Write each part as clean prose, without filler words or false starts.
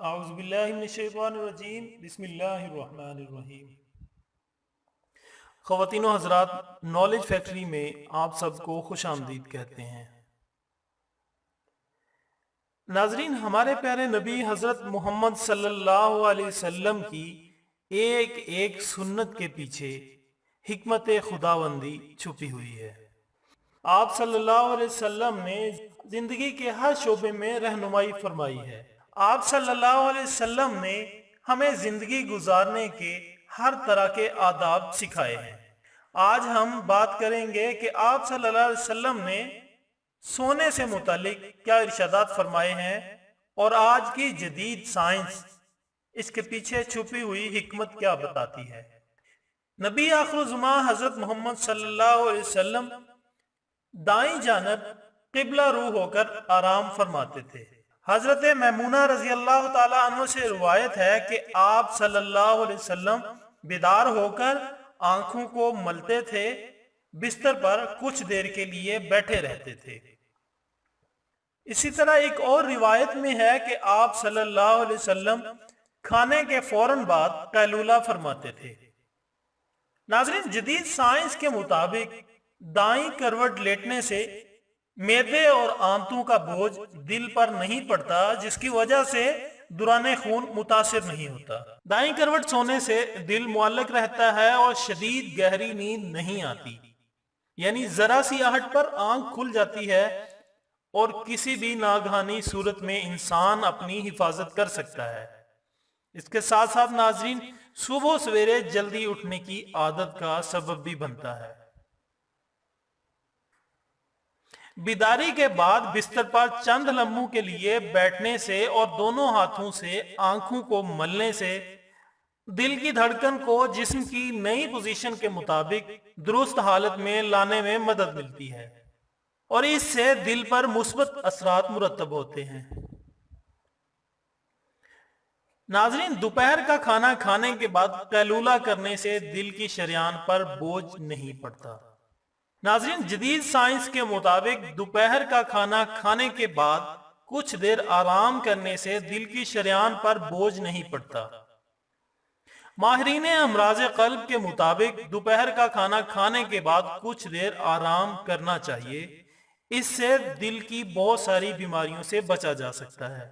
اعوذ باللہ من الشیطان الرجیم بسم اللہ الرحمن الرحیم۔ خواتین و حضرات، نالج فیکٹری میں آپ سب کو خوش آمدید کہتے ہیں۔ ناظرین، ہمارے پیارے نبی حضرت محمد صلی اللہ علیہ وسلم کی ایک ایک سنت کے پیچھے حکمت خداوندی چھپی ہوئی ہے۔ آپ صلی اللہ علیہ وسلم نے زندگی کے ہر شعبے میں رہنمائی فرمائی ہے۔ آپ صلی اللہ علیہ وسلم نے ہمیں زندگی گزارنے کے ہر طرح کے آداب سکھائے ہیں۔ آج ہم بات کریں گے کہ آپ صلی اللہ علیہ وسلم نے سونے سے متعلق کیا ارشادات فرمائے ہیں اور آج کی جدید سائنس اس کے پیچھے چھپی ہوئی حکمت کیا بتاتی ہے۔ نبی آخر الزمان حضرت محمد صلی اللہ علیہ وسلم دائیں جانب قبلہ رو ہو کر آرام فرماتے تھے۔ حضرت میمونہ رضی اللہ تعالی عنہ سے روایت ہے کہ آپ صلی اللہ علیہ وسلم بیدار ہو کر آنکھوں کو ملتے تھے، بستر پر کچھ دیر کے لیے بیٹھے رہتے تھے۔ اسی طرح ایک اور روایت میں ہے کہ آپ صلی اللہ علیہ وسلم کھانے کے فوراً بعد قیلولہ فرماتے تھے۔ ناظرین، جدید سائنس کے مطابق دائیں کروٹ لیٹنے سے معدے اور آنتوں کا بوجھ دل پر نہیں پڑتا، جس کی وجہ سے دوران خون متاثر نہیں ہوتا۔ دائیں کروٹ سونے سے دل معلق رہتا ہے اور شدید گہری نیند نہیں آتی، یعنی ذرا سی آہٹ پر آنکھ کھل جاتی ہے اور کسی بھی ناگہانی صورت میں انسان اپنی حفاظت کر سکتا ہے۔ اس کے ساتھ ساتھ ناظرین، صبح سویرے جلدی اٹھنے کی عادت کا سبب بھی بنتا ہے۔ بیداری کے بعد بستر پر چند لمحوں کے لیے بیٹھنے سے اور دونوں ہاتھوں سے آنکھوں کو ملنے سے دل کی دھڑکن کو جسم کی نئی پوزیشن کے مطابق درست حالت میں لانے میں مدد ملتی ہے اور اس سے دل پر مثبت اثرات مرتب ہوتے ہیں۔ ناظرین، دوپہر کا کھانا کھانے کے بعد قیلولہ کرنے سے دل کی شریان پر بوجھ نہیں پڑتا۔ ناظرین، جدید سائنس کے مطابق دوپہر کا کھانا کھانے کے بعد کچھ دیر آرام کرنے سے دل کی شریان پر بوجھ نہیں پڑتا۔ ماہرین امراض قلب کے مطابق دوپہر کا کھانا کھانے کے بعد کچھ دیر آرام کرنا چاہیے، اس سے دل کی بہت ساری بیماریوں سے بچا جا سکتا ہے۔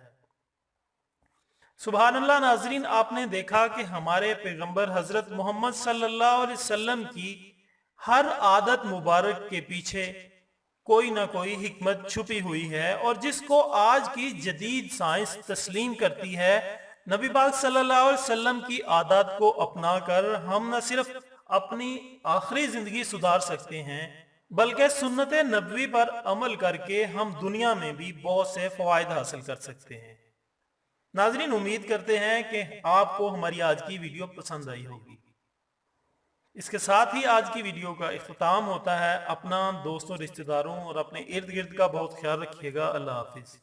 سبحان اللہ۔ ناظرین، آپ نے دیکھا کہ ہمارے پیغمبر حضرت محمد صلی اللہ علیہ وسلم کی ہر عادت مبارک کے پیچھے کوئی نہ کوئی حکمت چھپی ہوئی ہے، اور جس کو آج کی جدید سائنس تسلیم کرتی ہے۔ نبی پاک صلی اللہ علیہ وسلم کی عادات کو اپنا کر ہم نہ صرف اپنی آخری زندگی سدھار سکتے ہیں، بلکہ سنت نبوی پر عمل کر کے ہم دنیا میں بھی بہت سے فوائد حاصل کر سکتے ہیں۔ ناظرین، امید کرتے ہیں کہ آپ کو ہماری آج کی ویڈیو پسند آئی ہوگی۔ اس کے ساتھ ہی آج کی ویڈیو کا اختتام ہوتا ہے۔ اپنا، دوستوں، رشتہ داروں اور اپنے ارد گرد کا بہت خیال رکھیے گا۔ اللہ حافظ۔